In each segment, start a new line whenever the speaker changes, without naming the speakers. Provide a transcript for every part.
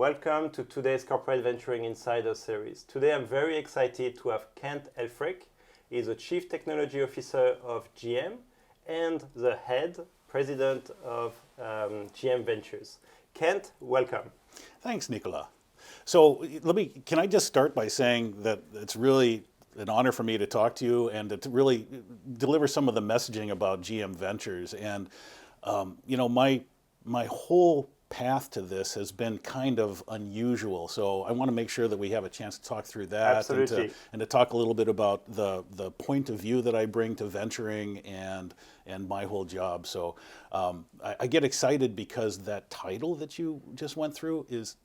Welcome to today's Corporate Venturing Insider series. Today I'm very excited to have Kent Helfrich. He's the Chief Technology Officer of GM and the President of GM Ventures. Kent, welcome.
Thanks, Nicolas. So can I just start by saying that it's really an honor for me to talk to you and to really deliver some of the messaging about GM Ventures. And my whole path to this has been kind of unusual. So I want to make sure that we have a chance to talk through that.
Absolutely.
And to talk a little bit about the point of view that I bring to venturing and my whole job. So I get excited because that title that you just went through is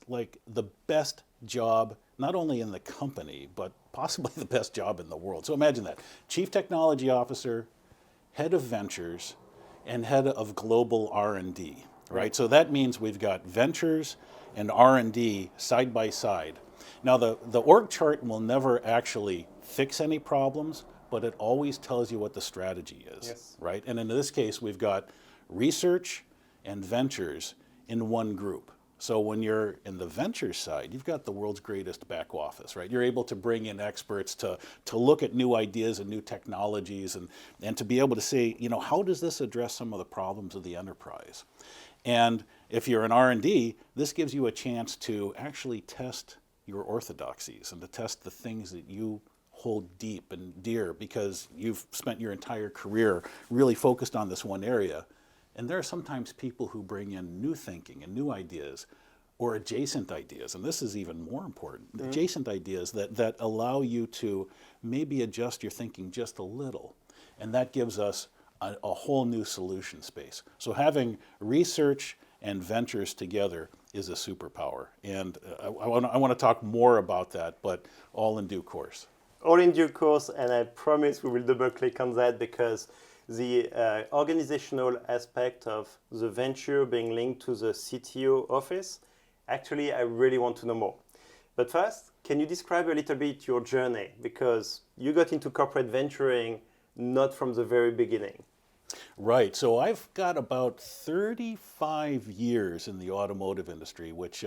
like the best job, not only in the company, but possibly the best job in the world. So imagine that. Chief Technology Officer, Head of Ventures, and Head of Global R&D. Right, so that means we've got ventures and R&D side by side. Now the org chart will never actually fix any problems, but it always tells you what the strategy is,
yes.
Right? And in this case, we've got research and ventures in one group. So when you're in the ventures side, you've got the world's greatest back office, right? You're able to bring in experts to look at new ideas and new technologies and to be able to say, how does this address some of the problems of the enterprise? And if you're in R&D, this gives you a chance to actually test your orthodoxies and to test the things that you hold deep and dear because you've spent your entire career really focused on this one area. And there are sometimes people who bring in new thinking and new ideas or adjacent ideas, and this is even more important, adjacent ideas that allow you to maybe adjust your thinking just a little. And that gives us a whole new solution space. So having research and ventures together is a superpower. And I want to talk more about that, but all in due course.
All in due course, and I promise we will double click on that because the organizational aspect of the venture being linked to the CTO office, actually I really want to know more. But first, can you describe a little bit your journey? Because you got into corporate venturing not from the very beginning.
Right. So I've got about 35 years in the automotive industry, which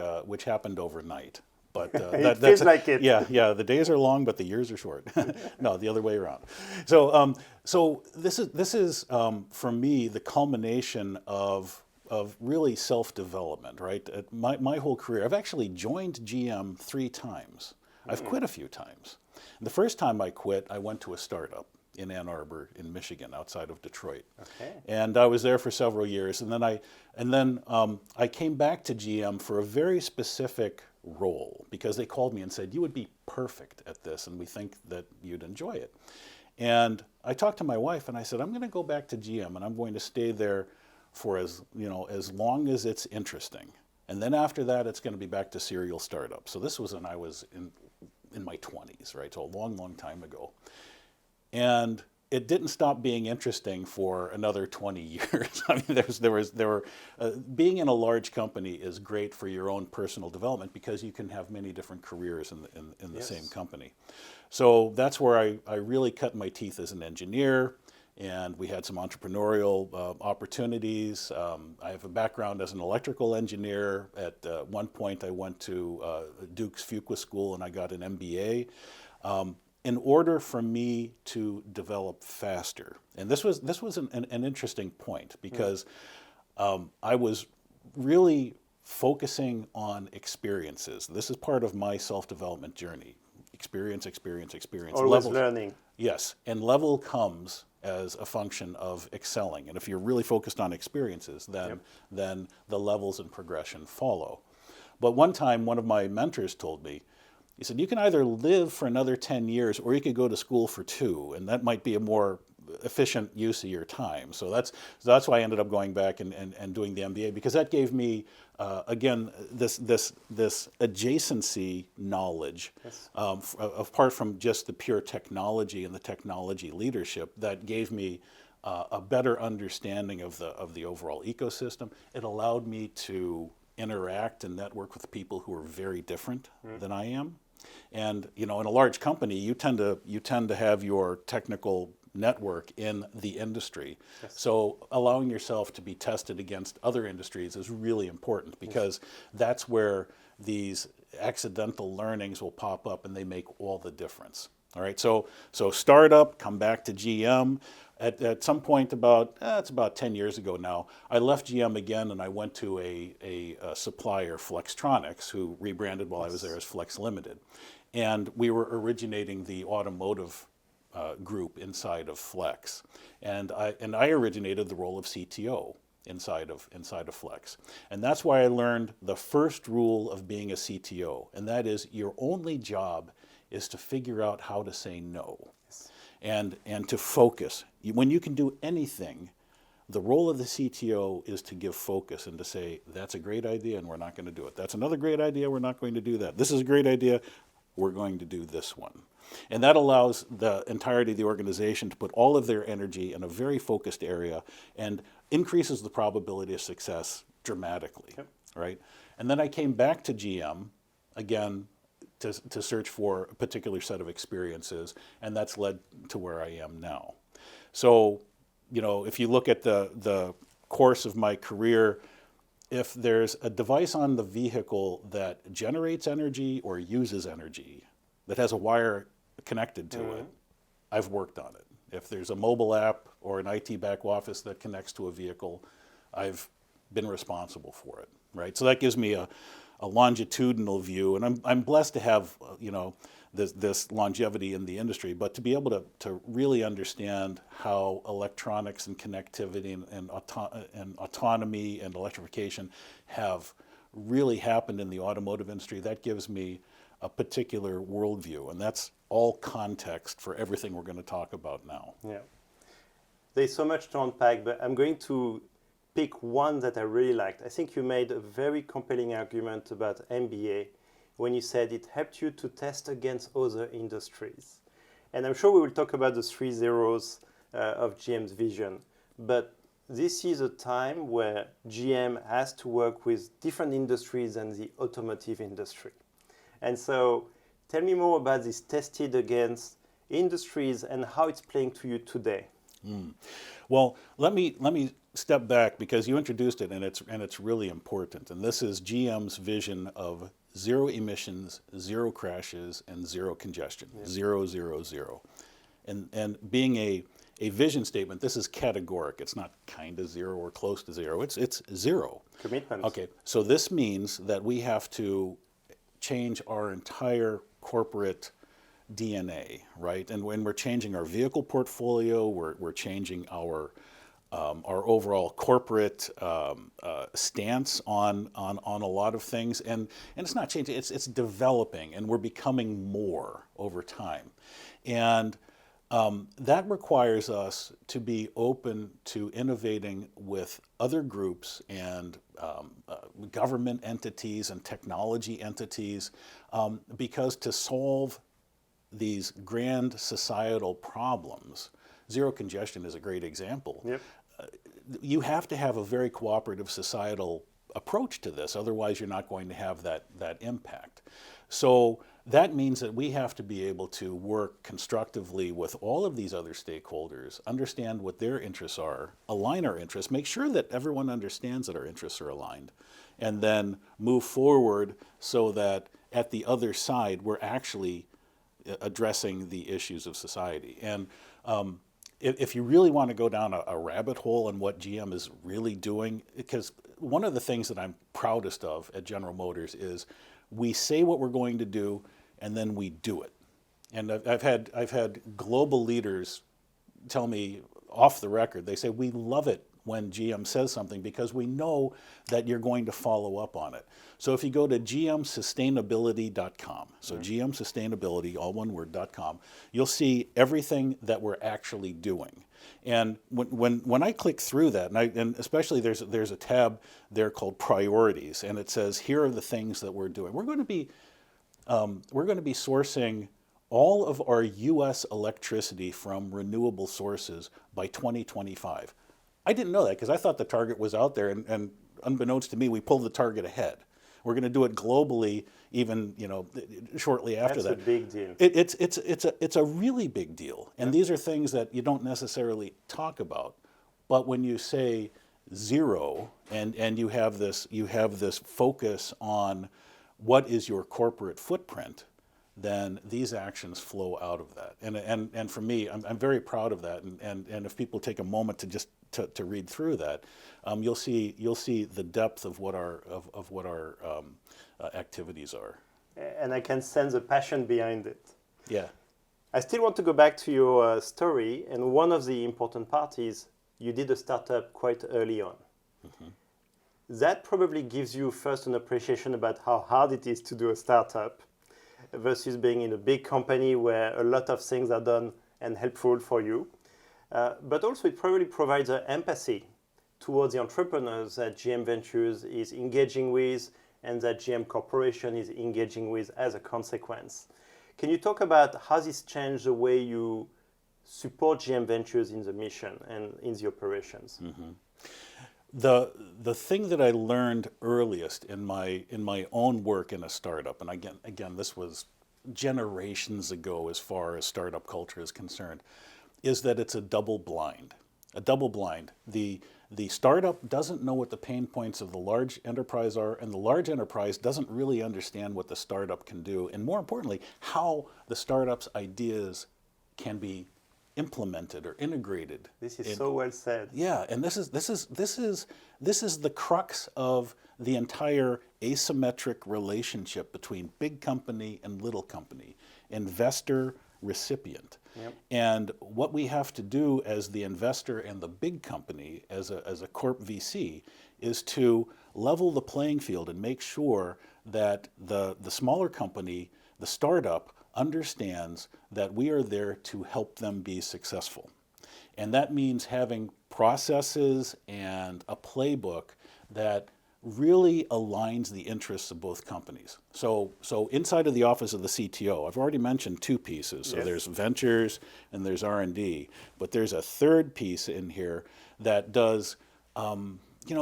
happened overnight. But
it feels like it.
Yeah. The days are long, but the years are short. No, the other way around. So this is for me the culmination of really self-development. Right. My whole career, I've actually joined GM 3 times. I've quit a few times. The first time I quit, I went to a startup in Ann Arbor, in Michigan, outside of Detroit.
Okay.
And I was there for several years, and then I came back to GM for a very specific role because they called me and said, "You would be perfect at this, and we think that you'd enjoy it." And I talked to my wife, and I said, "I'm going to go back to GM, and I'm going to stay there for as long as it's interesting, and then after that, it's going to be back to serial startup." So this was when I was in my 20s, right? So a long, long time ago. And it didn't stop being interesting for another 20 years. I mean, being in a large company is great for your own personal development because you can have many different careers in the
yes.
same company. So that's where I really cut my teeth as an engineer, and we had some entrepreneurial opportunities. I have a background as an electrical engineer. At one point, I went to Duke's Fuqua School and I got an MBA. In order for me to develop faster. And this was an interesting point because I was really focusing on experiences. This is part of my self-development journey. Experience.
Always learning.
Yes, and level comes as a function of excelling. And if you're really focused on experiences, then the levels and progression follow. But one time, one of my mentors told me, he said, "You can either live for another 10 years or you could go to school for 2, and that might be a more efficient use of your time." So that's why I ended up going back and doing the MBA, because that gave me, again, this adjacency knowledge,
yes.
Apart from just the pure technology and the technology leadership, that gave me a better understanding of the overall ecosystem. It allowed me to interact and network with people who are very different than I am. And in a large company, you tend to have your technical network in the industry.
Yes.
So allowing yourself to be tested against other industries is really important, because that's where these accidental learnings will pop up and they make all the difference. All right, so startup, come back to GM. At some point it's about 10 years ago now, I left GM again and I went to a supplier, Flextronics, who rebranded while I was there as Flex Limited. And we were originating the automotive group inside of Flex. And I originated the role of CTO inside of Flex. And that's why I learned the first rule of being a CTO, and that is your only job is to figure out how to say no. And to focus. When you can do anything, the role of the CTO is to give focus and to say, that's a great idea and we're not going to do it. That's another great idea, we're not going to do that. This is a great idea, we're going to do this one. And that allows the entirety of the organization to put all of their energy in a very focused area and increases the probability of success dramatically, right? And then I came back to GM, again, to search for a particular set of experiences, and that's led to where I am now. So, if you look at the course of my career, if there's a device on the vehicle that generates energy or uses energy, that has a wire connected to it, I've worked on it. If there's a mobile app or an IT back office that connects to a vehicle, I've been responsible for it, right? So that gives me a longitudinal view, and I'm blessed to have this longevity in the industry, but to be able to really understand how electronics and connectivity and autonomy and electrification have really happened in the automotive industry, that gives me a particular worldview, and that's all context for everything we're going to talk about now.
Yeah, there's so much to unpack, but I'm going to pick one that I really liked. I think you made a very compelling argument about MBA when you said it helped you to test against other industries. And I'm sure we will talk about the 3 zeros of GM's vision, but this is a time where GM has to work with different industries than the automotive industry. And so tell me more about this tested against industries and how it's playing to you today.
Well, let me step back, because you introduced it, and it's really important. And this is GM's vision of zero emissions, zero crashes, and zero congestion. 0, 0, 0. And being a vision statement, this is categoric. It's not kind of zero or close to zero. It's zero.
Commitment.
Okay. So this means that we have to change our entire corporate DNA, right? And when we're changing our vehicle portfolio, we're changing our overall corporate stance on a lot of things, and it's not changing. It's developing, and we're becoming more over time, and that requires us to be open to innovating with other groups and government entities and technology entities, because to solve these grand societal problems, zero congestion is a great example.
Yep.
You have to have a very cooperative societal approach to this, otherwise you're not going to have that impact. So that means that we have to be able to work constructively with all of these other stakeholders, understand what their interests are, align our interests, make sure that everyone understands that our interests are aligned, and then move forward so that at the other side we're actually addressing the issues of society. And if you really want to go down a rabbit hole on what GM is really doing, because one of the things that I'm proudest of at General Motors is we say what we're going to do and then we do it. And I've had global leaders tell me off the record, they say, we love it when GM says something because we know that you're going to follow up on it. So if you go to gmsustainability.com, so gmsustainability, all one word, .com, you'll see everything that we're actually doing. And when I click through that, and especially there's a tab there called priorities, and it says here are the things that we're doing. We're going to be sourcing all of our U.S. electricity from renewable sources by 2025. I didn't know that because I thought the target was out there, and unbeknownst to me, we pulled the target ahead. We're going to do it globally, even shortly after
That's
that.
a big deal.
It's a really big deal, and these are things that you don't necessarily talk about. But when you say zero, and you have this focus on what is your corporate footprint, then these actions flow out of that. And for me, I'm very proud of that. And if people take a moment to just to read through that, you'll see the depth of what our activities are.
And I can sense the passion behind it.
Yeah.
I still want to go back to your story, and one of the important parts is you did a startup quite early on. Mm-hmm. That probably gives you first an appreciation about how hard it is to do a startup versus being in a big company where a lot of things are done and helpful for you. But also it probably provides an empathy towards the entrepreneurs that GM Ventures is engaging with and that GM Corporation is engaging with as a consequence. Can you talk about how this changed the way you support GM Ventures in the mission and in the operations?
Mm-hmm. The thing that I learned earliest in my own work in a startup, and again this was generations ago as far as startup culture is concerned, is that it's a double blind. A double blind. The startup doesn't know what the pain points of the large enterprise are, and the large enterprise doesn't really understand what the startup can do, and more importantly, how the startup's ideas can be implemented or integrated.
This is so well said.
Yeah, and this is the crux of the entire asymmetric relationship between big company and little company, investor recipient.
Yep.
And what we have to do as the investor and the big company, as a corp VC, is to level the playing field and make sure that the smaller company, the startup, understands that we are there to help them be successful. And that means having processes and a playbook that really aligns the interests of both companies. So inside of the office of the CTO, I've already mentioned two pieces. So
yes.
There's ventures and there's R&D, but there's a third piece in here that does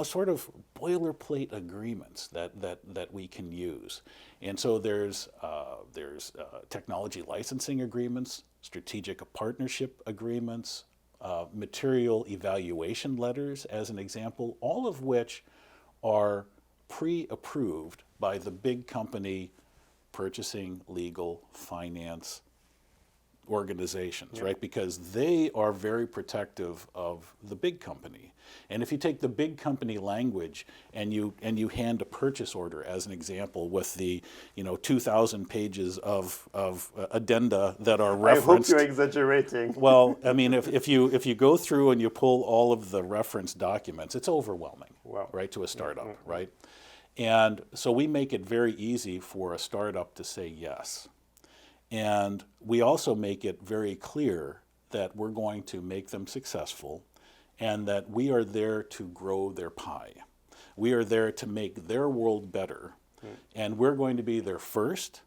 sort of boilerplate agreements that we can use. And so there's technology licensing agreements, strategic partnership agreements, material evaluation letters, as an example, all of which are pre-approved by the big company purchasing, legal, finance organizations,
yeah.
right? Because they are very protective of the big company. And if you take the big company language and you hand a purchase order as an example with the 2,000 pages of addenda that are referenced.
I hope you're exaggerating.
Well, I mean, if you go through and you pull all of the reference documents, it's overwhelming,
wow.
right, to a startup,
mm-hmm.
right? And so we make it very easy for a startup to say yes. And we also make it very clear that we're going to make them successful and that we are there to grow their pie. We are there to make their world better, and we're going to be their first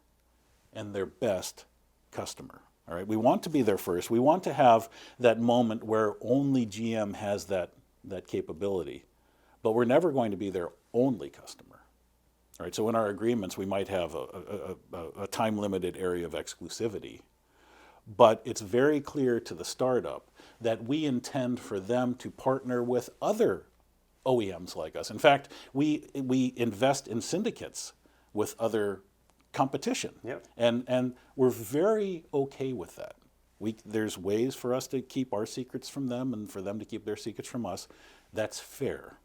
and their best customer. All right? We want to be their first. We want to have that moment where only GM has that capability, but we're never going to be their only customer. All right? So in our agreements, we might have a time-limited area of exclusivity, but it's very clear to the startup that we intend for them to partner with other OEMs like us. In fact, we invest in syndicates with other competition,
yep.
and we're very okay with that. There's ways for us to keep our secrets from them and for them to keep their secrets from us. That's fair.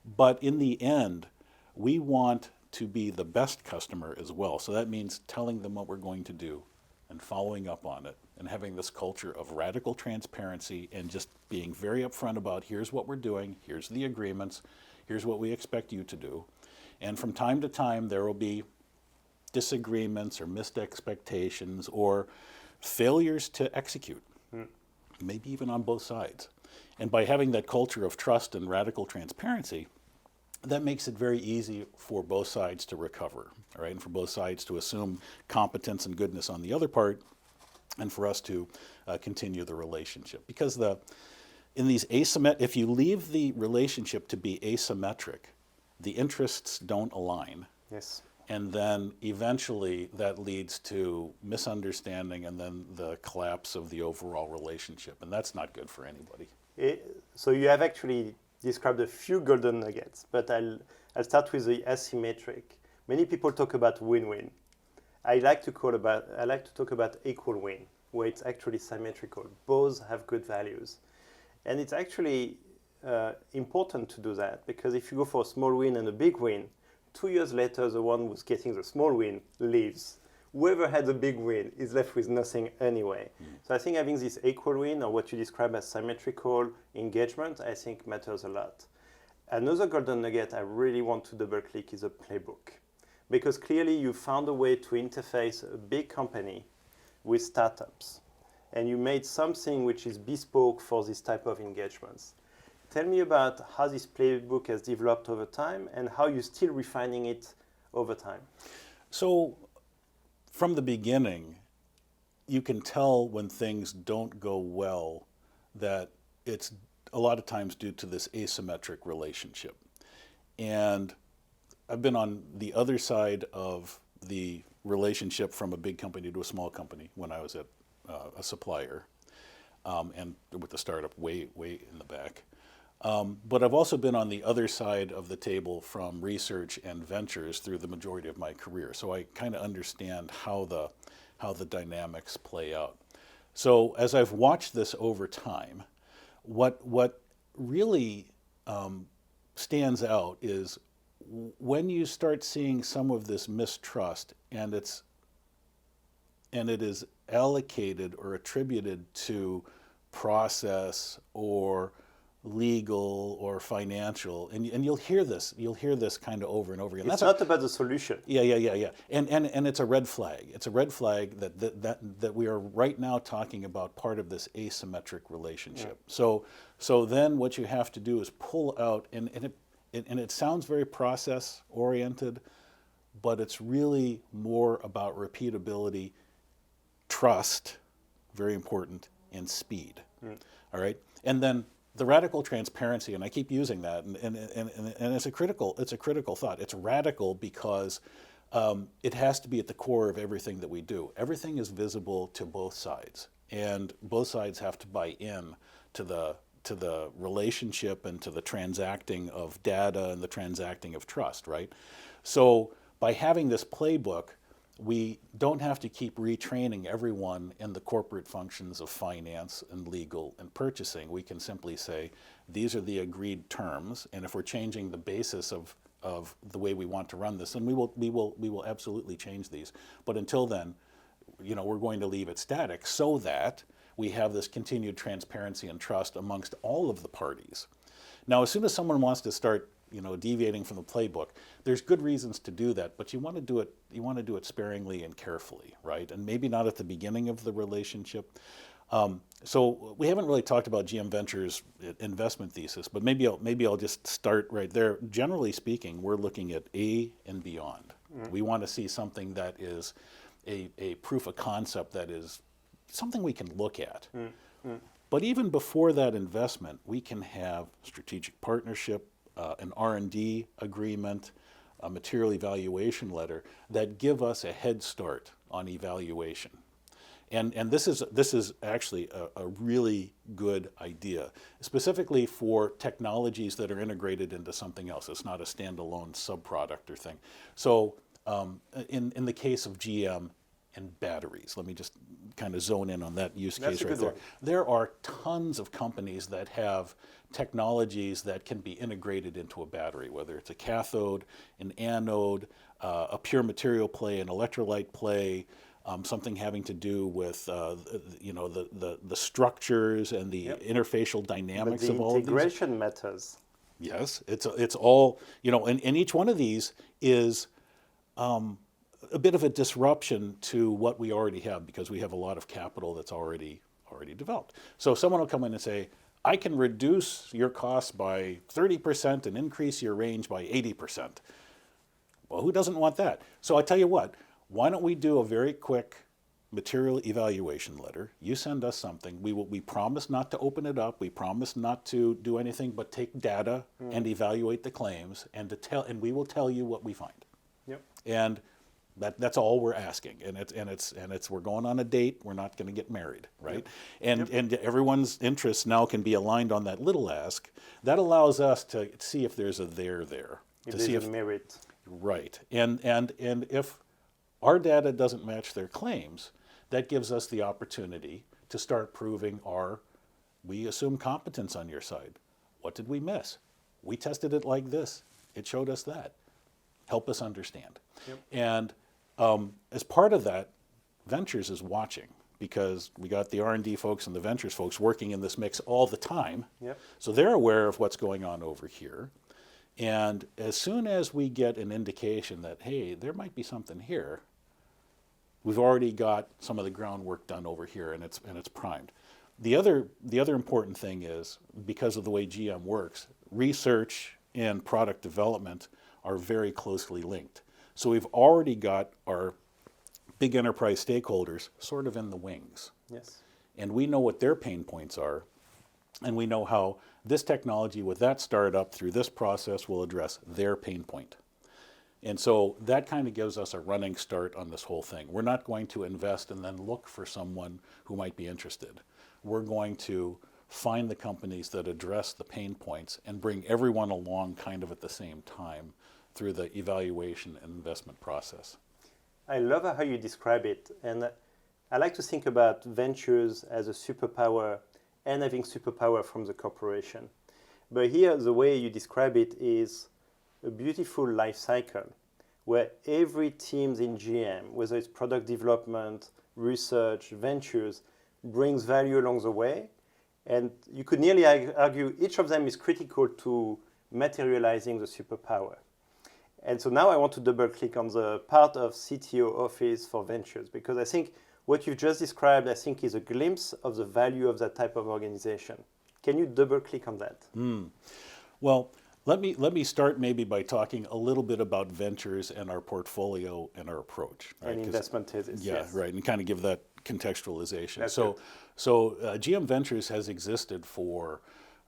But in the end, we want to be the best customer as well. So that means telling them what we're going to do and following up on it and having this culture of radical transparency and just being very upfront about here's what we're doing, here's the agreements, here's what we expect you to do. And from time to time, there will be disagreements or missed expectations or failures to execute, maybe even on both sides. And by having that culture of trust and radical transparency, that makes it very easy for both sides to recover, all right, and for both sides to assume competence and goodness on the other part, and for us to continue the relationship. Because if you leave the relationship to be asymmetric, the interests don't align,
Yes.
And then eventually that leads to misunderstanding and then the collapse of the overall relationship. And that's not good for anybody.
So you have actually described a few golden nuggets, but I'll start with the asymmetric. Many people talk about win-win. I like to talk about equal win, where it's actually symmetrical. Both have good values. And it's actually important to do that, because if you go for a small win and a big win, 2 years later, the one who's getting the small win leaves. Whoever had the big win is left with nothing anyway. So I think having this equal win, or what you describe as symmetrical engagement, I think matters a lot. Another golden nugget I really want to double click is a playbook. Because clearly you found a way to interface a big company with startups. And you made something which is bespoke for this type of engagements. Tell me about how this playbook has developed over time and how you're still refining it over time.
So from the beginning, you can tell when things don't go well that it's a lot of times due to this asymmetric relationship. And I've been on the other side of the relationship from a big company to a small company when I was at a supplier, and with the startup way in the back. But I've also been on the other side of the table from research and ventures through the majority of my career. So I kind of understand how the dynamics play out. So as I've watched this over time, what really stands out is when you start seeing some of this mistrust, and it is allocated or attributed to process or legal or financial, and you'll hear this kind of over and over again.
It's not about the solution.
Yeah. And it's a red flag. It's a red flag that we are right now talking about part of this asymmetric relationship. Yeah. So then what you have to do is pull out, and it sounds very process oriented, but it's really more about repeatability, trust, very important, and speed. All right, and then the radical transparency, and I keep using that, and it's a critical thought. It's radical because it has to be at the core of everything that we do. Everything is visible to both sides, and both sides have to buy in to the relationship and to the transacting of data and the transacting of trust, right? So by having this playbook, we don't have to keep retraining everyone in the corporate functions of finance and legal and purchasing. We can simply say, these are the agreed terms, and if we're changing the basis of the way we want to run this, then we will absolutely change these. But until then, we're going to leave it static so that we have this continued transparency and trust amongst all of the parties. Now, as soon as someone wants to start deviating from the playbook, there's good reasons to do that, but you want to do it sparingly and carefully, right? And maybe not at the beginning of the relationship. So we haven't really talked about GM Ventures' investment thesis, but maybe I'll just start right there. Generally speaking, we're looking at A and beyond. We want to see something that is a proof of concept, that is something we can look at. But even before that investment, we can have strategic partnership, an R&D agreement, a material evaluation letter that give us a head start on evaluation. And this is actually a really good idea, specifically for technologies that are integrated into something else. It's not a standalone subproduct or thing. So in the case of GM and batteries, let me just kind of zone in on that use case right there. There are tons of companies that have technologies that can be integrated into a battery, whether it's a cathode, an anode, a pure material play, an electrolyte play, something having to do with the structures and the interfacial dynamics of all of these.
Integration matters.
Yes, it's all, and each one of these is a bit of a disruption to what we already have, because we have a lot of capital that's already developed. So someone will come in and say, I can reduce your costs by 30% and increase your range by 80%. Well, who doesn't want that? So I tell you what, why don't we do a very quick material evaluation letter? You send us something. We promise not to open it up. We promise not to do anything but take data and evaluate the claims, and we will tell you what we find.
Yep.
And that's all we're asking, and it's we're going on a date. We're not going to get married, right?
Yep.
And everyone's interests now can be aligned on that little ask. That allows us to see if there's a there there,
If
to
there's
see
a
if
merit.
right, and if our data doesn't match their claims, that gives us the opportunity to start proving we assume competence on your side. What did we miss? We tested it like this. It showed us that. Help us understand.
Yep.
And as part of that, Ventures is watching, because we got the R&D folks and the Ventures folks working in this mix all the time.
Yep.
So they're aware of what's going on over here. And as soon as we get an indication that, hey, there might be something here, we've already got some of the groundwork done over here, and it's primed. The other important thing is, because of the way GM works, research and product development are very closely linked. So we've already got our big enterprise stakeholders sort of in the wings.
Yes.
And we know what their pain points are, and we know how this technology with that startup through this process will address their pain point. And so that kind of gives us a running start on this whole thing. We're not going to invest and then look for someone who might be interested. We're going to find the companies that address the pain points and bring everyone along kind of at the same time through the evaluation and investment process.
I love how you describe it. And I like to think about ventures as a superpower and having superpower from the corporation. But here, the way you describe it is a beautiful life cycle where every team in GM, whether it's product development, research, ventures, brings value along the way. And you could nearly argue each of them is critical to materializing the superpower. And so now I want to double click on the part of CTO office for ventures, because I think what you've just described, I think, is a glimpse of the value of that type of organization. Can you double click on that?
Well, let me start maybe by talking a little bit about ventures and our portfolio and our approach. Right?
And investment thesis.
Yeah,
yes.
right, and kind of give that contextualization.
That's
so GM Ventures has existed for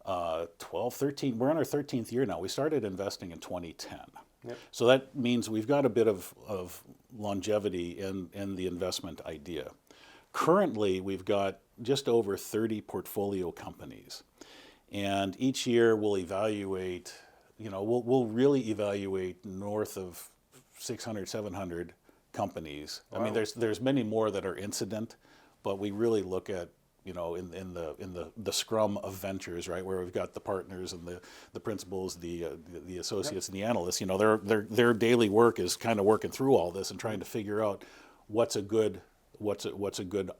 12, 13, we're on our 13th year now. We started investing in 2010.
Yep.
So that means we've got a bit of longevity in the investment idea. Currently, we've got just over 30 portfolio companies. And each year we'll evaluate, we'll really evaluate north of 600, 700 companies. Wow. I mean, there's many more that are incident, but we really look at, in the scrum of ventures, right, where we've got the partners and the principals, the associates, and the analysts. Their daily work is kind of working through all this and trying to figure out what's a good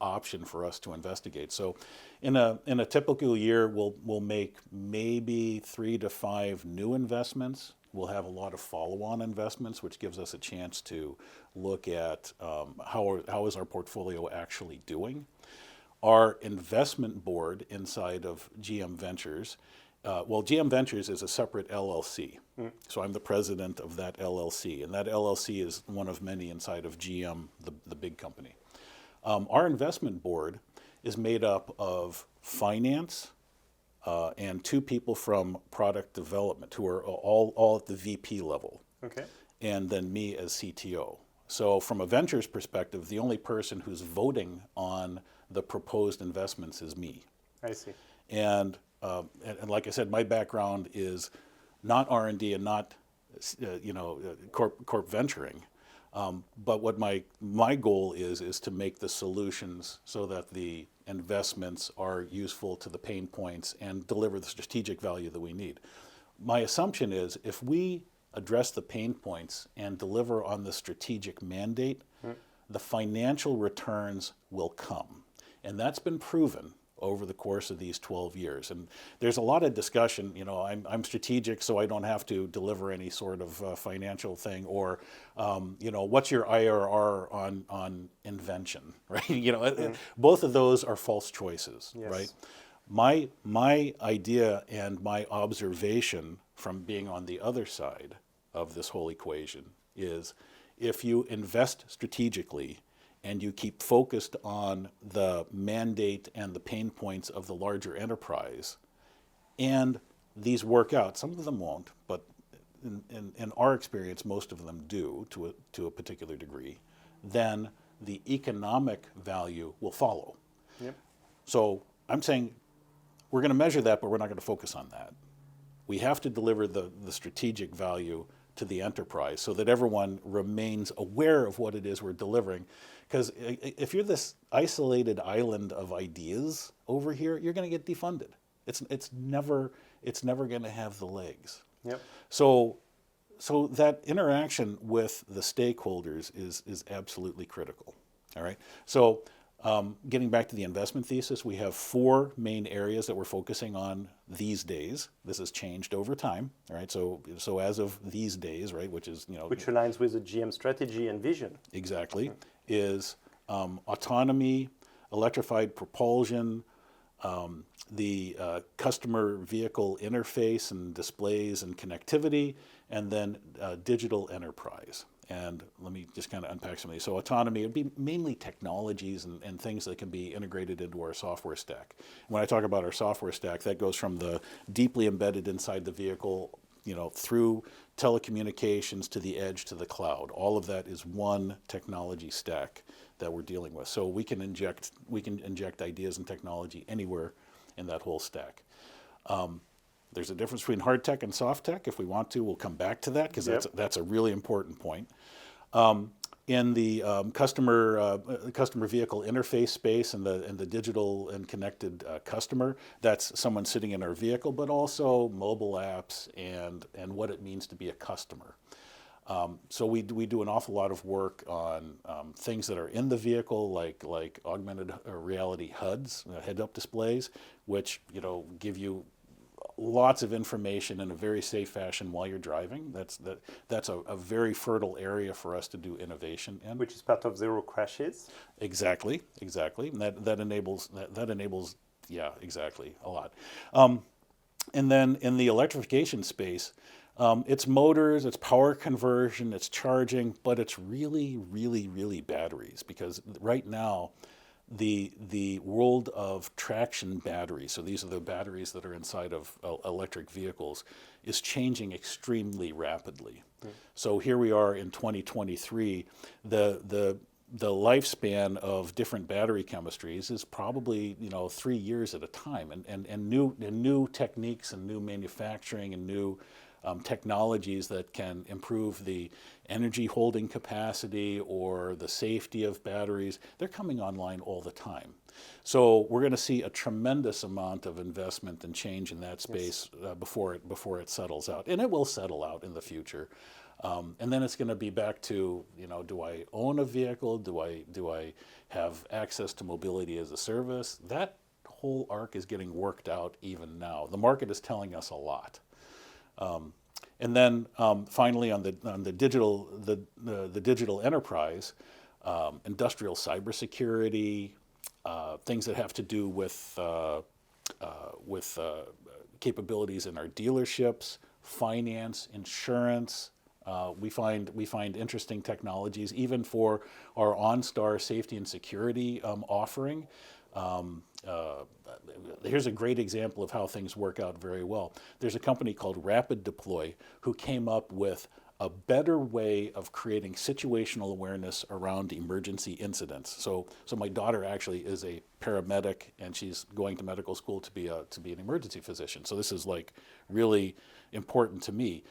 option for us to investigate. So, in a typical year, we'll make maybe 3 to 5 new investments. We'll have a lot of follow-on investments, which gives us a chance to look at how is our portfolio actually doing. Our investment board inside of GM Ventures, GM Ventures is a separate LLC. So I'm the president of that LLC, and that LLC is one of many inside of GM, the big company. Our investment board is made up of finance and 2 people from product development who are all at the VP level.
Okay.
And then me as CTO. So from a ventures perspective, the only person who's voting on the proposed investments is me. I
see.
And like I said, my background is not R&D and not corp venturing. But what my goal is to make the solutions so that the investments are useful to the pain points and deliver the strategic value that we need. My assumption is if we address the pain points and deliver on the strategic mandate, the financial returns will come. And that's been proven over the course of these 12 years. And there's a lot of discussion, I'm strategic so I don't have to deliver any sort of financial thing, or, what's your IRR on invention, right? Both of those are false choices, yes. Right? My idea and my observation from being on the other side of this whole equation is if you invest strategically and you keep focused on the mandate and the pain points of the larger enterprise, and these work out. Some of them won't, but in our experience, most of them do to a particular degree, then the economic value will follow.
Yep.
So I'm saying we're going to measure that, but we're not going to focus on that. We have to deliver the strategic value to the enterprise so that everyone remains aware of what it is we're delivering. Because if you're this isolated island of ideas over here, you're going to get defunded. It's never going to have the legs.
Yep.
So that interaction with the stakeholders is absolutely critical. All right. So getting back to the investment thesis, we have 4 main areas that we're focusing on these days. This has changed over time. All right. So as of these days, right, which is
which aligns with the GM strategy and vision.
Exactly, is autonomy, electrified propulsion, the customer vehicle interface and displays and connectivity, and then digital enterprise. And let me just kind of unpack some of these. So autonomy would be mainly technologies and things that can be integrated into our software stack. When I talk about our software stack, that goes from the deeply embedded inside the vehicle, through telecommunications to the edge to the cloud. All of that is one technology stack that we're dealing with. So we can inject ideas and technology anywhere in that whole stack. There's a difference between hard tech and soft tech. If we want to, we'll come back to that because that's a really important point. In the customer vehicle interface space and the digital and connected customer, that's someone sitting in our vehicle, but also mobile apps and what it means to be a customer. So we do an awful lot of work on things that are in the vehicle, like augmented reality HUDs, head-up displays, which give you lots of information in a very safe fashion while you're driving. That's a very fertile area for us to do innovation in.
Which is part of zero crashes.
Exactly. And that enables exactly a lot. And then in the electrification space, it's motors, it's power conversion, it's charging, but it's really, really, really batteries, because right now the world of traction batteries, so these are the batteries that are inside of electric vehicles, is changing extremely rapidly. So here we are in 2023, the lifespan of different battery chemistries is probably 3 years at a time, and new techniques and new manufacturing and new technologies that can improve the energy holding capacity or the safety of batteries, they're coming online all the time. So we're going to see a tremendous amount of investment and change in that space before it settles out, and it will settle out in the future. And then it's going to be back to, do I own a vehicle? Do I have access to mobility as a service? That whole arc is getting worked out even now. The market is telling us a lot. And then finally, on the digital enterprise, industrial cybersecurity, things that have to do with capabilities in our dealerships, finance, insurance. We find interesting technologies even for our OnStar safety and security offering. Here's a great example of how things work out very well. There's a company called Rapid Deploy who came up with a better way of creating situational awareness around emergency incidents. So my daughter actually is a paramedic, and she's going to medical school to be an emergency physician. So this is like really important to me.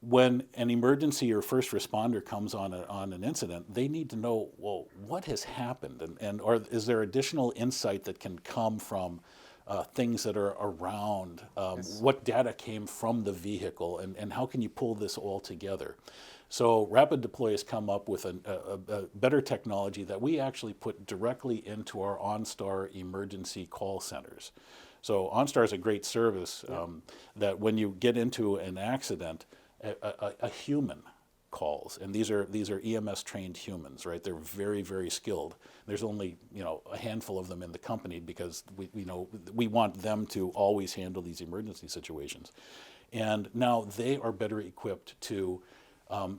When an emergency or first responder comes on an incident, they need to know, well, what has happened, or is there additional insight that can come from things that are around? What data came from the vehicle, and how can you pull this all together? So Rapid Deploy has come up with a better technology that we actually put directly into our OnStar emergency call centers. So OnStar is a great service that when you get into an accident, a human calls, and these are EMS trained humans, right? They're very, very skilled. There's only a handful of them in the company because we want them to always handle these emergency situations, and now they are better equipped to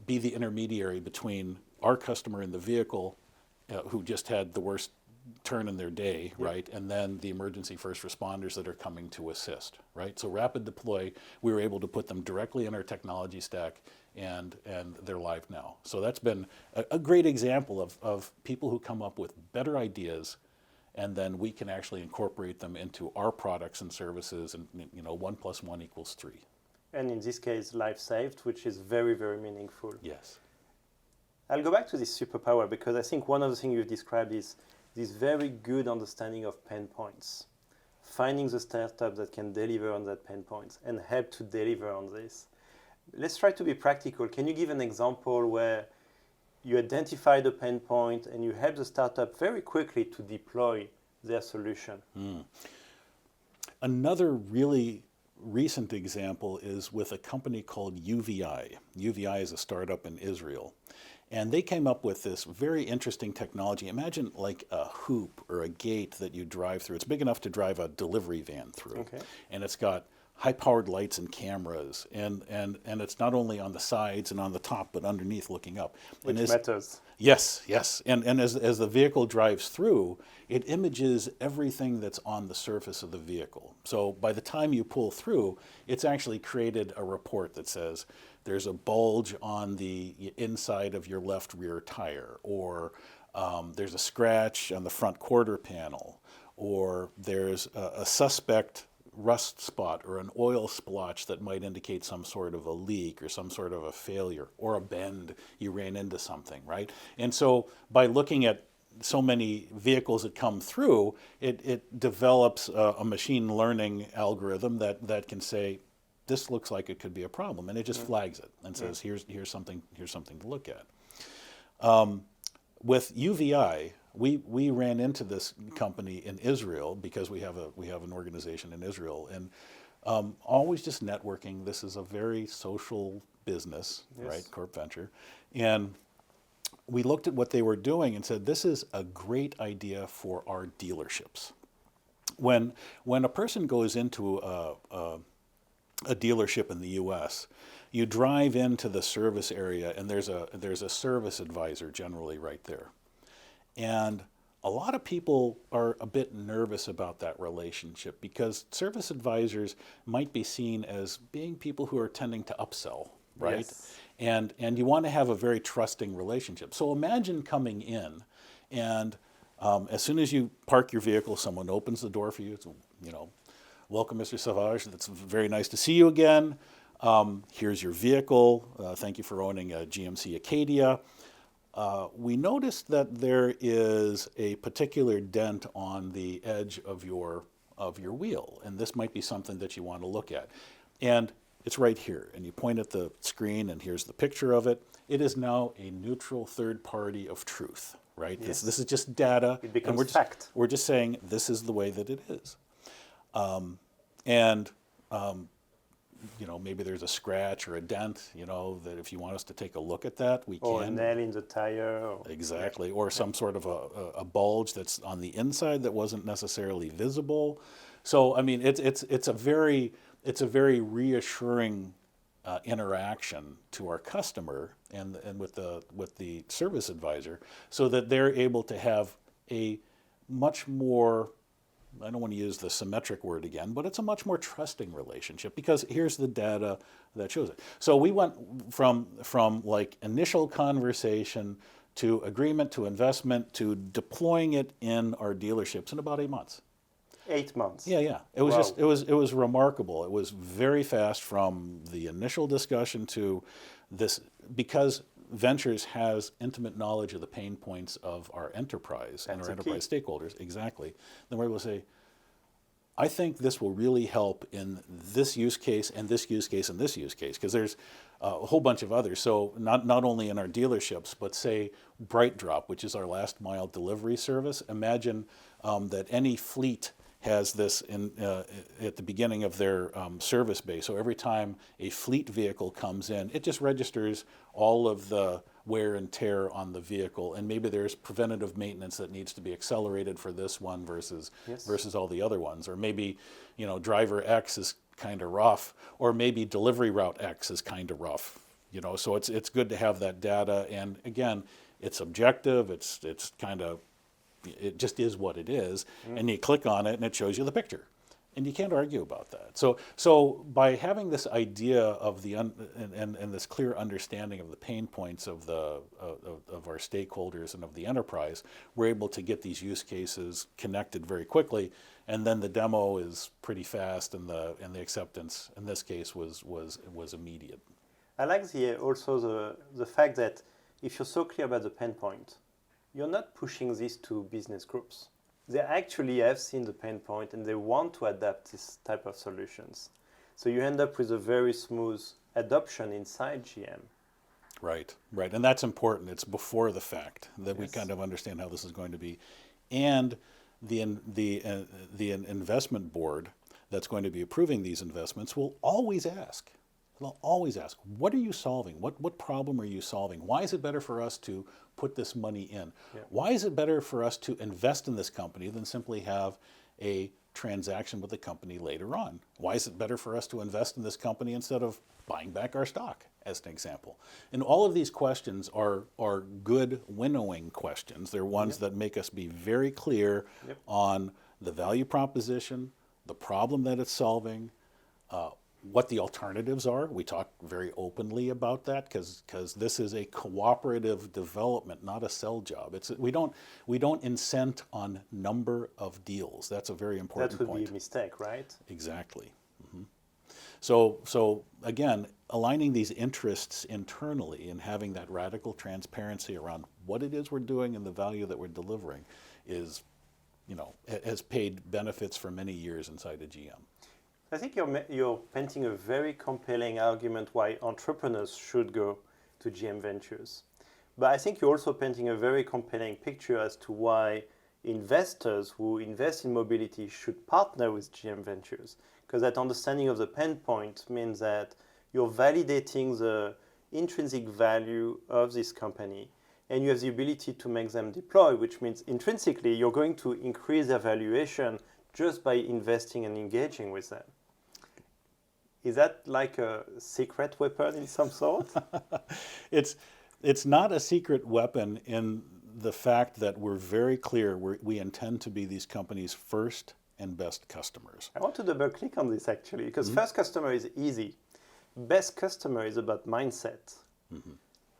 be the intermediary between our customer in the vehicle, who just had the worst turn in their day, right? And then the emergency first responders that are coming to assist, right? So rapid deploy, we were able to put them directly in our technology stack, and they're live now. So that's been a great example of people who come up with better ideas, and then we can actually incorporate them into our products and services, and 1 + 1 = 3.
And in this case, life saved, which is very, very meaningful.
Yes.
I'll go back to this superpower because I think one of the things you've described is this very good understanding of pain points, finding the startup that can deliver on that pain points and help to deliver on this. Let's try to be practical. Can you give an example where you identify the pain point and you help the startup very quickly to deploy their solution?
Another really recent example is with a company called UVI. UVI is a startup in Israel. And they came up with this very interesting technology. Imagine like a hoop or a gate that you drive through. It's big enough to drive a delivery van through.
Okay.
And it's got high-powered lights and cameras. And it's not only on the sides and on the top, but underneath looking up.
Which matters.
Yes, yes. And as the vehicle drives through, it images everything that's on the surface of the vehicle. So by the time you pull through, it's actually created a report that says, there's a bulge on the inside of your left rear tire, or there's a scratch on the front quarter panel, or there's a suspect rust spot or an oil splotch that might indicate some sort of a leak or some sort of a failure, or a bend, you ran into something, right? And so by looking at so many vehicles that come through, it develops a machine learning algorithm that can say, this looks like it could be a problem, and it just flags it and says, here's something to look at. With UVI, we ran into this company in Israel because we have an organization in Israel, and always just networking. This is a very social business, right? Corp venture, and we looked at what they were doing and said, this is a great idea for our dealerships. When a person goes into a dealership in the U.S., you drive into the service area, and there's a service advisor generally right there. And a lot of people are a bit nervous about that relationship because service advisors might be seen as being people who are tending to upsell, right?
Yes.
And you want to have a very trusting relationship. So imagine coming in, and as soon as you park your vehicle, someone opens the door for you. It's, welcome, Mr. Sauvage. It's very nice to see you again. Here's your vehicle. Thank you for owning a GMC Acadia. We noticed that there is a particular dent on the edge of your wheel, and this might be something that you want to look at. And it's right here, and you point at the screen, and here's the picture of it. It is now a neutral third party of truth, right?
Yes.
This is just data.
It becomes
and
fact.
We're just saying this is the way that it is. Maybe there's a scratch or a dent, that if you want us to take a look at that, we can.
Or a nail in the tire.
Exactly. Or some sort of a bulge that's on the inside that wasn't necessarily visible. So, I mean, it's a very reassuring interaction to our customer and with the service advisor, so that they're able to have a much more, I don't want to use the symmetric word again, but it's a much more trusting relationship because here's the data that shows it. So we went from like initial conversation to agreement to investment to deploying it in our dealerships in about 8 months.
8 months.
Yeah. It was
Wow.
it was remarkable. It was very fast from the initial discussion to this, because Ventures has intimate knowledge of the pain points of our enterprise and
That's
our
a key.
enterprise stakeholders. Exactly. Then we're able to say, I think this will really help in this use case and this use case and this use case, because there's a whole bunch of others. So not only in our dealerships, but say Bright Drop, which is our last mile delivery service. Imagine that any fleet has this at the beginning of their service bay. So every time a fleet vehicle comes in, it just registers all of the wear and tear on the vehicle, and maybe there's preventative maintenance that needs to be accelerated for this one versus all the other ones, or maybe driver X is kind of rough, or maybe delivery route X is kind of rough. So it's good to have that data, and again, it's objective. It's kind of it just is what it is, and you click on it and it shows you the picture. And you can't argue about that. So by having this idea of and this clear understanding of the pain points of of our stakeholders and of the enterprise, we're able to get these use cases connected very quickly, and then the demo is pretty fast, and the acceptance in this case was immediate.
I like also the fact that if you're so clear about the pain point, you're not pushing this to business groups. They actually have seen the pain point and they want to adapt this type of solutions. So you end up with a very smooth adoption inside GM.
Right. And that's important. It's before the fact that we
Yes.
kind of understand how this is going to be. And the investment board that's going to be approving these investments will always ask. They'll always ask, what are you solving? What problem are you solving? Why is it better for us to put this money in?
Yeah.
Why is it better for us to invest in this company than simply have a transaction with the company later on? Why is it better for us to invest in this company instead of buying back our stock, as an example? And all of these questions are good winnowing questions. They're ones that make us be very clear on the value proposition, the problem that it's solving, what the alternatives are. We talk very openly about that because this is a cooperative development, not a sell job. We don't incent on number of deals. That's a very important point.
That would be a mistake, right?
Exactly. So again, aligning these interests internally and having that radical transparency around what it is we're doing and the value that we're delivering is, has paid benefits for many years inside of GM.
I think you're painting a very compelling argument why entrepreneurs should go to GM Ventures. But I think you're also painting a very compelling picture as to why investors who invest in mobility should partner with GM Ventures. Because that understanding of the pain point means that you're validating the intrinsic value of this company and you have the ability to make them deploy, which means intrinsically you're going to increase their valuation just by investing and engaging with them. Is that like a secret weapon in some sort?
It's not a secret weapon in the fact that we're very clear we intend to be these companies' first and best customers.
I want to double click on this actually, because first customer is easy. Best customer is about mindset.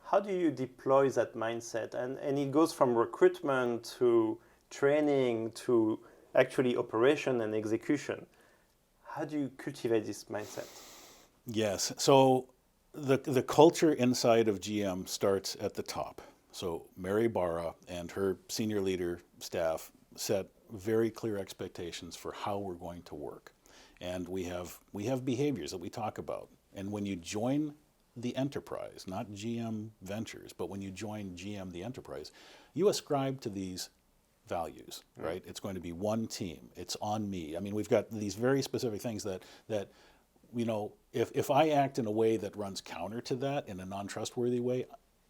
How do you deploy that mindset? And it goes from recruitment to training to actually operation and execution. How do you cultivate this mindset?
Yes. So the culture inside of GM starts at the top. So Mary Barra and her senior leader staff set very clear expectations for how we're going to work. And we have behaviors that we talk about. And when you join the enterprise, not GM Ventures, but when you join GM the enterprise, you ascribe to these values, right? It's going to be one team. It's on me. I mean, we've got these very specific things that if I act in a way that runs counter to that in a non-trustworthy way,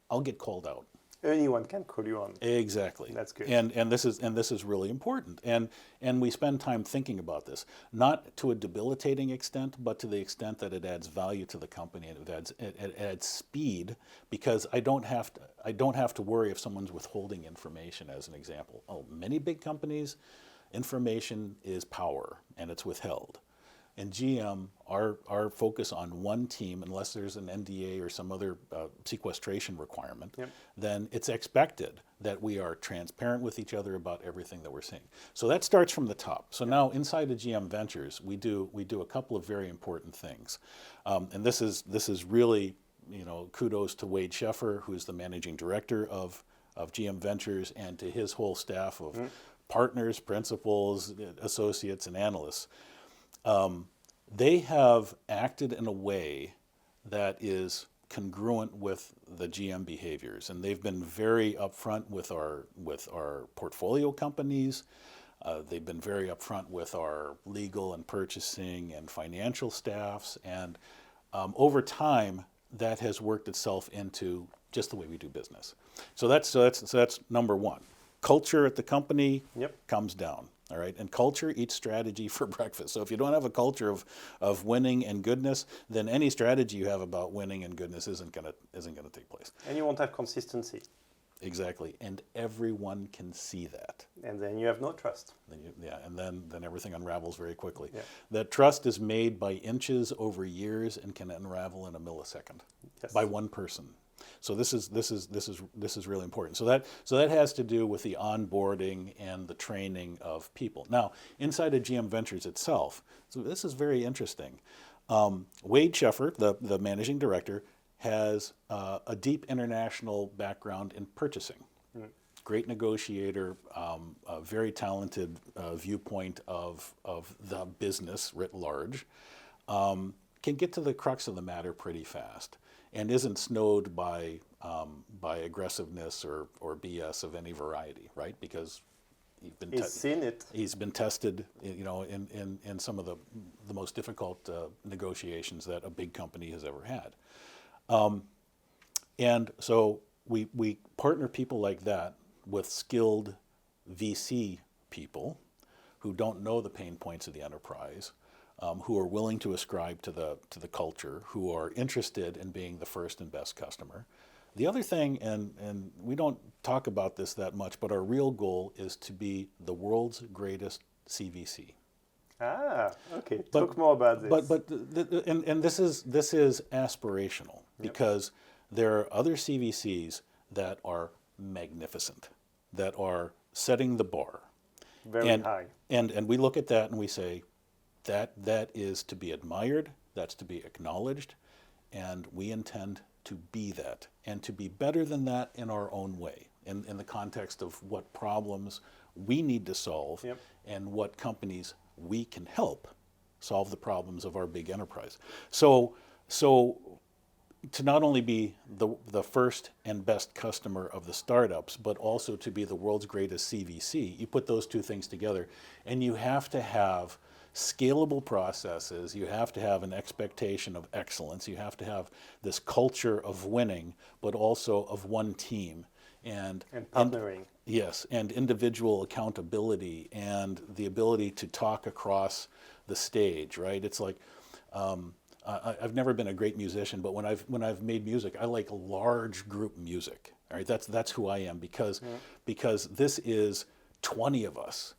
I'll get called out.
Anyone can call you on.
Exactly.
That's good.
And this is really important. And we spend time thinking about this, not to a debilitating extent, but to the extent that it adds value to the company and it adds speed, because I don't have to worry if someone's withholding information, as an example. Many big companies, information is power and it's withheld. And GM, our focus on one team, unless there's an NDA or some other sequestration requirement, then it's expected that we are transparent with each other about everything that we're seeing. So that starts from the top. So now inside of GM Ventures, we do a couple of very important things, and this is really kudos to Wade Sheffer, who's the managing director of GM Ventures, and to his whole staff of partners, principals, associates, and analysts. They have acted in a way that is congruent with the GM behaviors, and they've been very upfront with our portfolio companies. They've been very upfront with our legal and purchasing and financial staffs, and over time that has worked itself into just the way we do business. So that's number one. Culture at the company comes down. All right, and culture eats strategy for breakfast. So if you don't have a culture of winning and goodness, then any strategy you have about winning and goodness isn't gonna take place.
And you won't have consistency.
Exactly. And everyone can see that.
And then you have no trust.
And then everything unravels very quickly.
Yeah.
That trust is made by inches over years and can unravel in a millisecond by one person. So this is really important. So that has to do with the onboarding and the training of people. Now, inside of GM Ventures itself, so this is very interesting. Wade Sheffer, the managing director, has a deep international background in purchasing. Great negotiator, a very talented viewpoint of the business writ large, can get to the crux of the matter pretty fast, and isn't snowed by aggressiveness or BS of any variety, right? Because
he's seen it.
He's been tested, in some of the most difficult negotiations that a big company has ever had. And so we partner people like that with skilled VC people who don't know the pain points of the enterprise, who are willing to ascribe to the culture, who are interested in being the first and best customer. The other thing, and we don't talk about this that much, but our real goal is to be the world's greatest CVC.
Okay. Talk more about this.
But this is aspirational, because there are other CVCs that are magnificent, that are setting the bar
very high.
And we look at that and we say that is to be admired, that's to be acknowledged, and we intend to be that and to be better than that in our own way, in the context of what problems we need to solve and what companies we can help solve the problems of our big enterprise. So to not only be the first and best customer of the startups, but also to be the world's greatest CVC, you put those two things together, and you have to have scalable processes, you have to have an expectation of excellence, you have to have this culture of winning, but also of one team. And
partnering.
Yes, and individual accountability and the ability to talk across the stage, right? It's like, I've never been a great musician, but when I've made music, I like large group music. All right, that's who I am, because this is 20 of us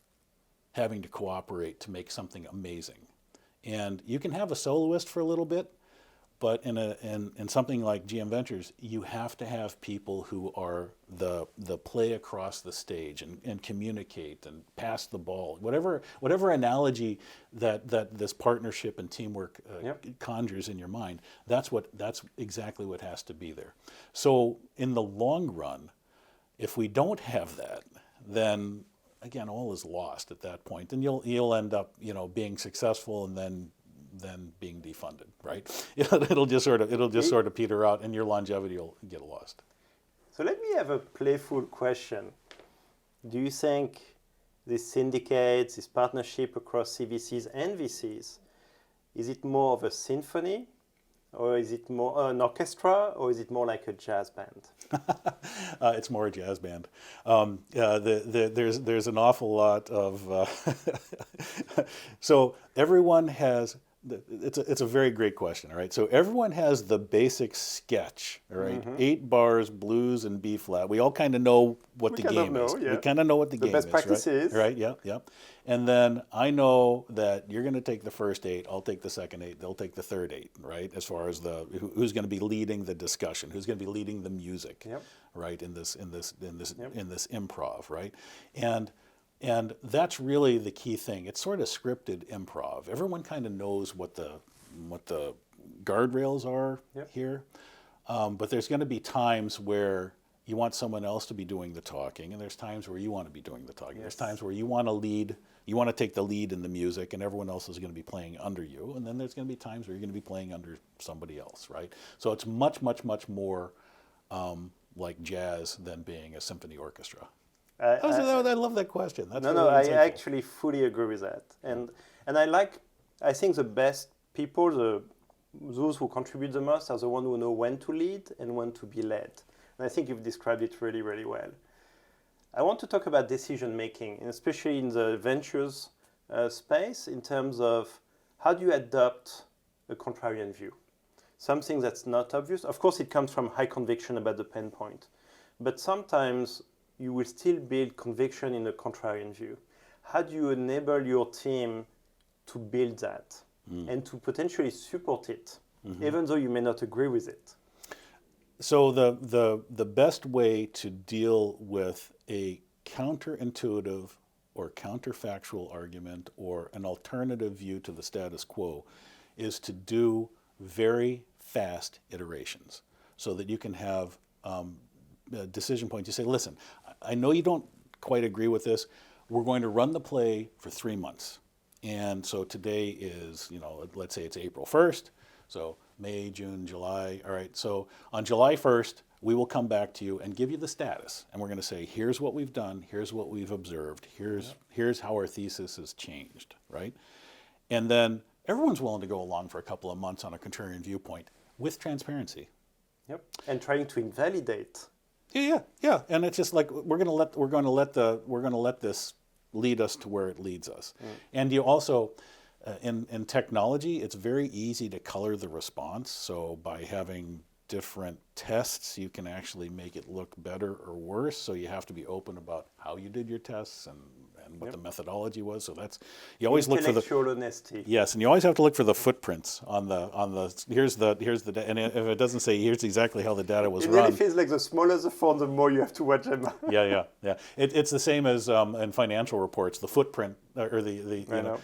having to cooperate to make something amazing. And you can have a soloist for a little bit, but in something like GM Ventures, you have to have people who are the play across the stage and communicate and pass the ball. Whatever analogy that this partnership and teamwork conjures in your mind, that's exactly what has to be there. So in the long run, if we don't have that, then again, all is lost at that point, and you'll end up being successful and then being defunded, right? It'll just sort of peter out, and your longevity will get lost.
So let me have a playful question. Do you think these syndicates, this partnership across CVCs and VCs, is it more of a symphony, or is it more an orchestra, or is it more like a jazz band?
It's more a jazz band. There's an awful lot of so everyone has. It's a very great question, all right? So everyone has the basic sketch, all right? 8 bars, blues, and B flat. We all kind of know what the game is. We kind of know what the game is,
best practices.
Right? Yeah. And then I know that you're going to take the first 8, I'll take the second 8, they'll take the third 8, right? As far as who's going to be leading the discussion, who's going to be leading the music, right? In this improv, right? And that's really the key thing. It's sort of scripted improv. Everyone kind of knows what the guardrails are here, but there's going to be times where you want someone else to be doing the talking, and there's times where you want to be doing the talking. There's times where you want to lead, you want to take the lead in the music, and everyone else is going to be playing under you. And then there's going to be times where you're going to be playing under somebody else, right? So it's much, much, much more like jazz than being a symphony orchestra. I love that question. That's really
I
insightful.
actually fully agree with that. And I think the best people, those who contribute the most, are the ones who know when to lead and when to be led. And I think you've described it really, really well. I want to talk about decision making, and especially in the ventures space, in terms of how do you adopt a contrarian view? Something that's not obvious. Of course, it comes from high conviction about the pain point. but sometimes you will still build conviction in a contrarian view. How do you enable your team to build that and to potentially support it, even though you may not agree with it?
So the best way to deal with a counterintuitive or counterfactual argument or an alternative view to the status quo is to do very fast iterations so that you can have decision points. You say, listen, I know you don't quite agree with this. We're going to run the play for 3 months. And so today is, let's say it's April 1st. So May, June, July. All right. So on July 1st, we will come back to you and give you the status. And we're going to say, here's what we've done. Here's what we've observed. Here's how our thesis has changed. Right. And then everyone's willing to go along for a couple of months on a contrarian viewpoint with transparency.
Yep. And trying to invalidate.
Yeah. And it's just like we're going to let this lead us to where it leads us. And you also in technology, it's very easy to color the response. So by having different tests, you can actually make it look better or worse. So you have to be open about how you did your tests and what the methodology was. So that's you always look for the
intellectual honesty.
Yes, and you always have to look for the footprints on the here's the and if it doesn't say here's exactly how the data was run.
It really feels like the smaller the font, the more you have to watch them.
Yeah. It's the same as in financial reports. The footprint or the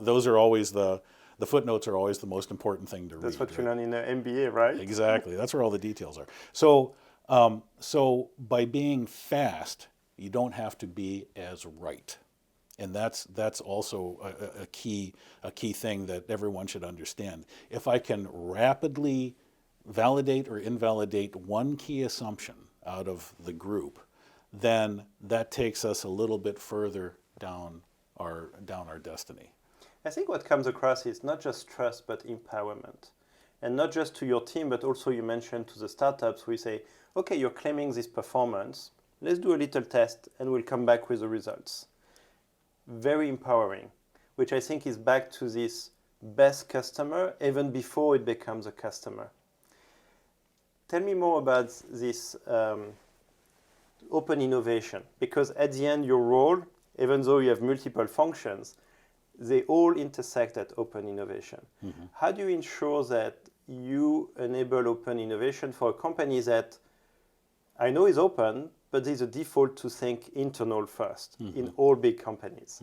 those are always the footnotes are always the most important thing to read.
That's what you learn in an MBA, right?
Exactly. That's where all the details are. So so by being fast, you don't have to be as right. And that's also a key thing that everyone should understand. If I can rapidly validate or invalidate one key assumption out of the group, then that takes us a little bit further down our destiny.
I think what comes across is not just trust, but empowerment. And not just to your team, but also you mentioned to the startups, we say, okay, you're claiming this performance. Let's do a little test and we'll come back with the results. Very empowering, which I think is back to this best customer even before it becomes a customer. Tell me more about this open innovation, because at the end your role, even though you have multiple functions, they all intersect at open innovation. How do you ensure that you enable open innovation for a company that I know is open, but there's a default to think internal first in all big companies.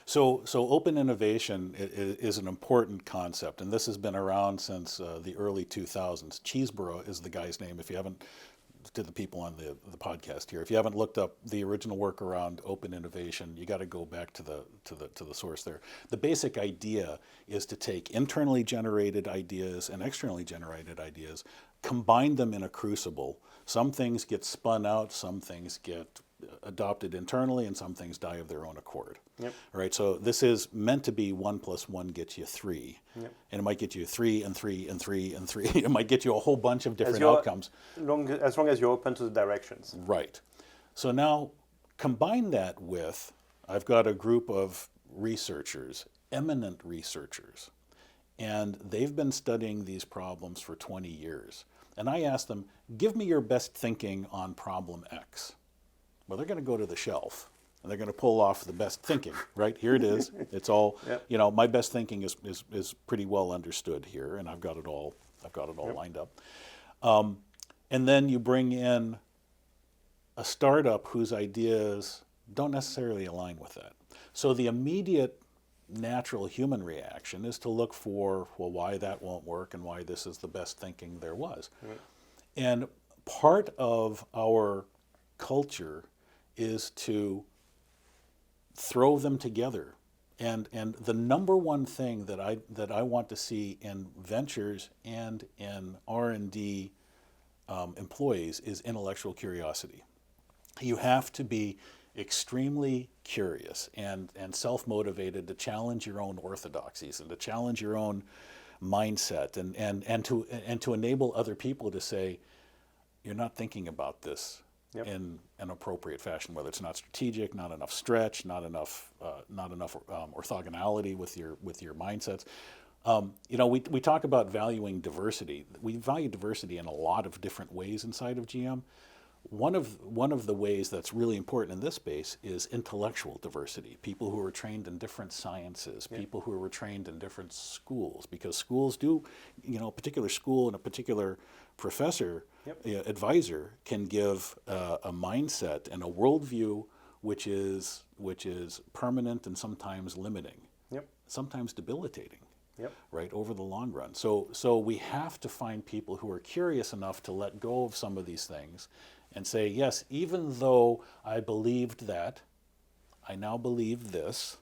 So open innovation is an important concept, and this has been around since the early 2000s. Cheeseborough is the guy's name. If you haven't, to the people on the podcast here, if you haven't looked up the original work around open innovation, you got to go back to the source there. The basic idea is to take internally generated ideas and externally generated ideas, combine them in a crucible. Some things get spun out, some things get adopted internally, and some things die of their own accord. All right, so this is meant to be 1 + 1 gets you 3. And it might get you 3 and 3 and 3 and 3. It might get you a whole bunch of different outcomes.
As long as you're open to the directions.
Right. So now combine that with, I've got a group of researchers, eminent researchers, and they've been studying these problems for 20 years. And I asked them, give me your best thinking on problem X. Well, they're going to go to the shelf and they're going to pull off the best thinking, right? Here it is. It's all, my best thinking is pretty well understood here, and I've got it all lined up. And then you bring in a startup whose ideas don't necessarily align with that. So the immediate natural human reaction is to look for, well, why that won't work and why this is the best thinking there was. And part of our culture is to throw them together. And the number one thing that I want to see in ventures and in R&D employees is intellectual curiosity. You have to be extremely curious and self-motivated to challenge your own orthodoxies and to challenge your own mindset and to enable other people to say, you're not thinking about this in an appropriate fashion, whether it's not strategic, not enough stretch, not enough orthogonality with your mindsets. We talk about valuing diversity. We value diversity in a lot of different ways inside of GM. one of the ways that's really important in this space is intellectual diversity. People who are trained in different sciences, people who are trained in different schools, because schools do, a particular school and a particular professor, advisor can give a mindset and a worldview which is permanent and sometimes limiting, sometimes debilitating. Right, over the long run. So we have to find people who are curious enough to let go of some of these things and say, yes, even though I believed that, I now believe this.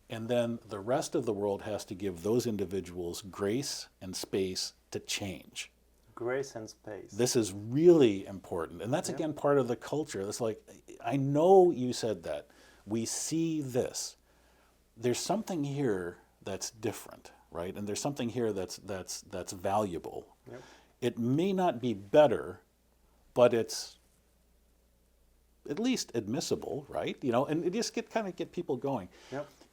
And then the rest of the world has to give those individuals grace and space to change.
Grace and space.
This is really important. And that's, again, part of the culture. It's like, I know you said that. We see this. There's something here that's different, right? And there's something here that's valuable. It may not be better, but it's at least admissible, right? And it just get people going.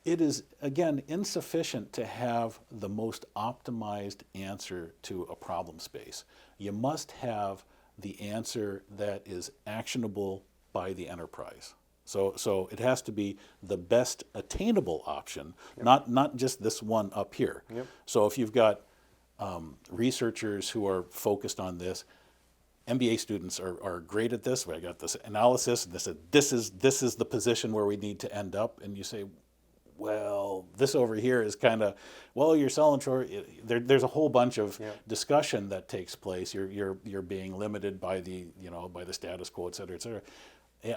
It is, again, insufficient to have the most optimized answer to a problem space. You must have the answer that is actionable by the enterprise. So it has to be the best attainable option, not just this one up here. So if you've got researchers who are focused on this, MBA students are great at this. I got this analysis, and this is the position where we need to end up. And you say, well, this over here is kind of, well, you're selling short. There's a whole bunch of discussion that takes place. You're being limited by the by the status quo, et cetera, et cetera.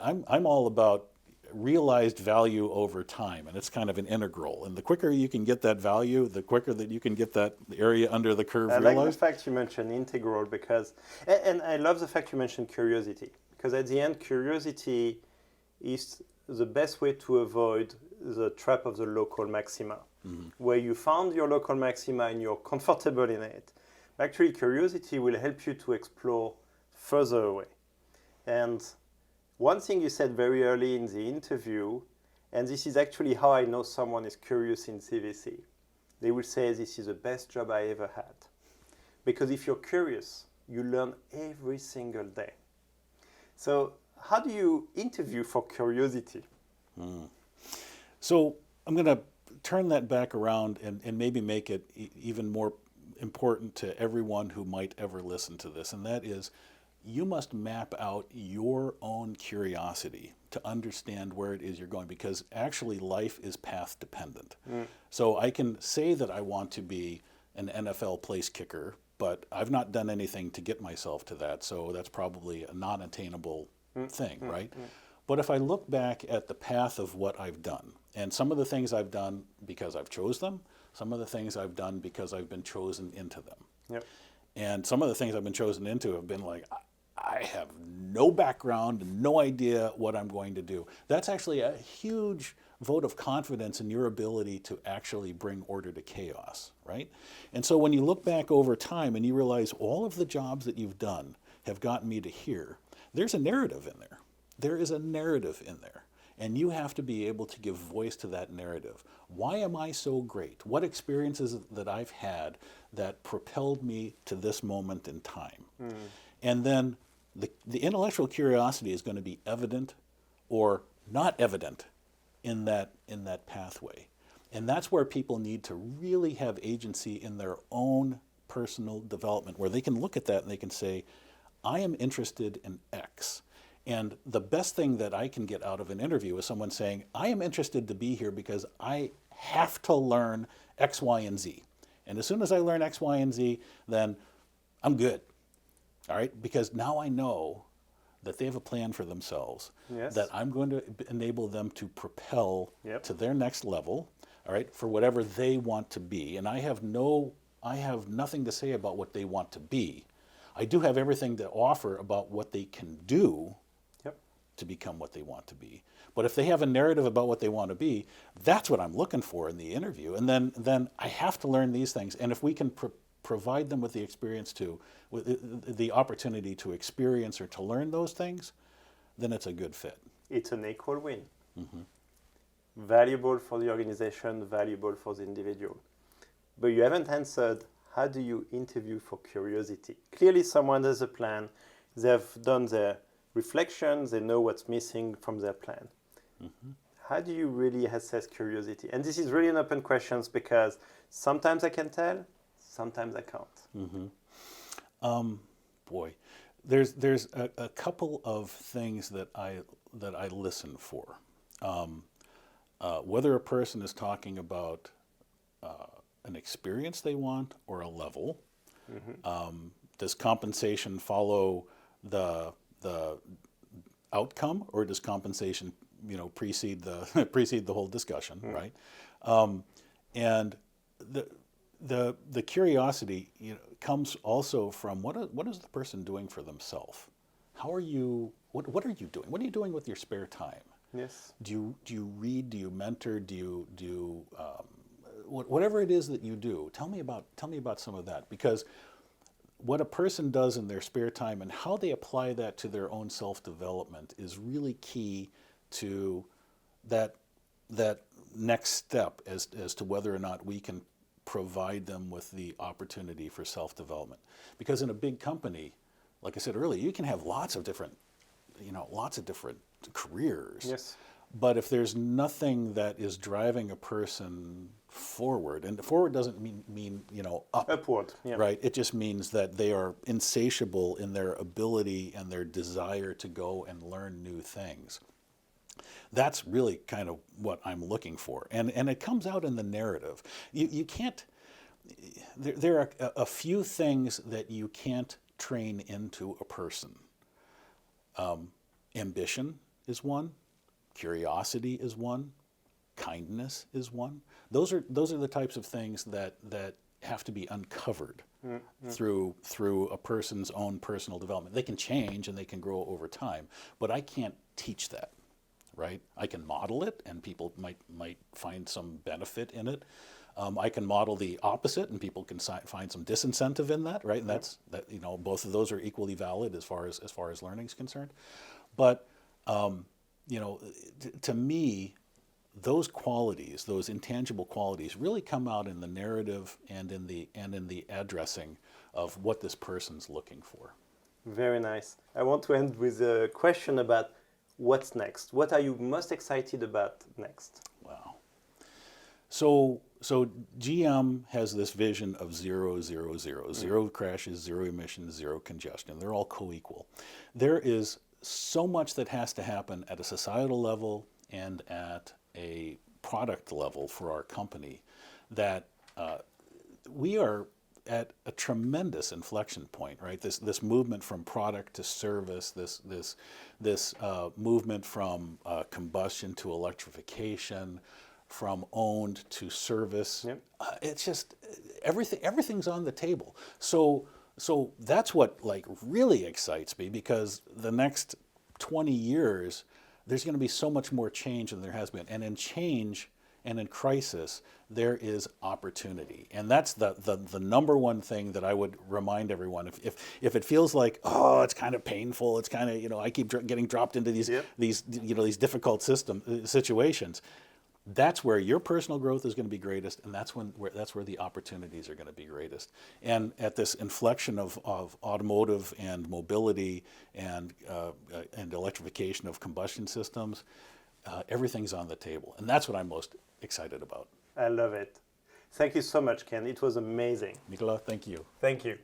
I'm all about realized value over time, and it's kind of an integral. And the quicker you can get that value, the quicker that you can get that area under the curve realized.
I like the fact you mentioned integral because, and I love the fact you mentioned curiosity, because at the end, curiosity is the best way to avoid the trap of the local maxima, where you found your local maxima and you're comfortable in it. Actually, curiosity will help you to explore further away. And one thing you said very early in the interview, and this is actually how I know someone is curious in CVC. They will say, this is the best job I ever had. Because if you're curious, you learn every single day. So how do you interview for curiosity?
So I'm going to turn that back around and maybe make it even more important to everyone who might ever listen to this, and that is, you must map out your own curiosity to understand where it is you're going, because actually life is path dependent. So I can say that I want to be an NFL place kicker, but I've not done anything to get myself to that, so that's probably a non-attainable thing, right? But if I look back at the path of what I've done, and some of the things I've done because I've chose them, some of the things I've done because I've been chosen into them. And some of the things I've been chosen into have been like, I have no background, no idea what I'm going to do. That's actually a huge vote of confidence in your ability to actually bring order to chaos, right? And so when you look back over time and you realize all of the jobs that you've done have gotten me to here, there's a narrative in there. There is a narrative in there. And you have to be able to give voice to that narrative. Why am I so great? What experiences that I've had that propelled me to this moment in time? And then the intellectual curiosity is going to be evident or not evident in that pathway. And that's where people need to really have agency in their own personal development, where they can look at that and they can say, I am interested in X. And the best thing that I can get out of an interview is someone saying, I am interested to be here because I have to learn X, Y, and Z. And as soon as I learn X, Y, and Z, then I'm good. All right? Because now I know that they have a plan for themselves, that I'm going to enable them to propel to their next level, all right, for whatever they want to be. And I have nothing to say about what they want to be. I do have everything to offer about what they can do to become what they want to be. But if they have a narrative about what they want to be, that's what I'm looking for in the interview. And then I have to learn these things. And if we can provide them with the experience with the opportunity to experience or to learn those things, then it's a good fit.
It's an equal win. Valuable for the organization, valuable for the individual. But you haven't answered, how do you interview for curiosity? Clearly someone has a plan, they've done their reflection, they know what's missing from their plan. How do you really assess curiosity? And this is really an open question because sometimes I can tell, sometimes I can't.
Boy, there's a couple of things that I listen for. Whether a person is talking about an experience they want or a level. Does compensation follow the outcome, or does compensation, precede the precede the whole discussion, right? And the curiosity, comes also from what is the person doing for themselves? How are you? What are you doing? What are you doing with your spare time?
Yes.
Do you read? Do you mentor? Do you whatever it is that you do? Tell me about some of that, because what a person does in their spare time and how they apply that to their own self-development is really key to that next step as to whether or not we can provide them with the opportunity for self-development. Because in a big company, like I said earlier, you can have lots of different careers.
Yes.
But if there's nothing that is driving a person forward, and forward doesn't mean
Upward. Yeah.
right? It just means that they are insatiable in their ability and their desire to go and learn new things. That's really kind of what I'm looking for, and it comes out in the narrative. You can't. There are a few things that you can't train into a person. Ambition is one. Curiosity is one. Kindness is one. Those are the types of things that have to be uncovered through a person's own personal development. They can change and they can grow over time, but I can't teach that, right? I can model it, and people might find some benefit in it. I can model the opposite, and people can find some disincentive in that, right? And that's both of those are equally valid as far as learning is concerned. But to me, those qualities, those intangible qualities, really come out in the narrative and in the addressing of what this person's looking for. Very
nice. I want to end with a question about what's next. What are you most excited about next?
Wow. So GM has this vision of 0, 0, 0. Zero crashes, zero emissions, zero congestion. They're all co-equal. There is so much that has to happen at a societal level and at a product level for our company that we are at a tremendous inflection point, right? This movement from product to service, this movement from combustion to electrification, from owned to service.
Yep.
It's just everything's on the table. So that's what really excites me, because the next 20 years, there's going to be so much more change than there has been. And in change and in crisis, there is opportunity. And that's the number one thing that I would remind everyone. If it feels like, oh, it's kind of painful, it's kind of, I keep getting dropped into these difficult situations, that's where your personal growth is going to be greatest, and that's where the opportunities are going to be greatest. And at this inflection of automotive and mobility and electrification of combustion systems, everything's on the table, and that's what I'm most excited about.
I love it. Thank you so much, Ken. It was amazing.
Nicolas, thank you.
Thank you.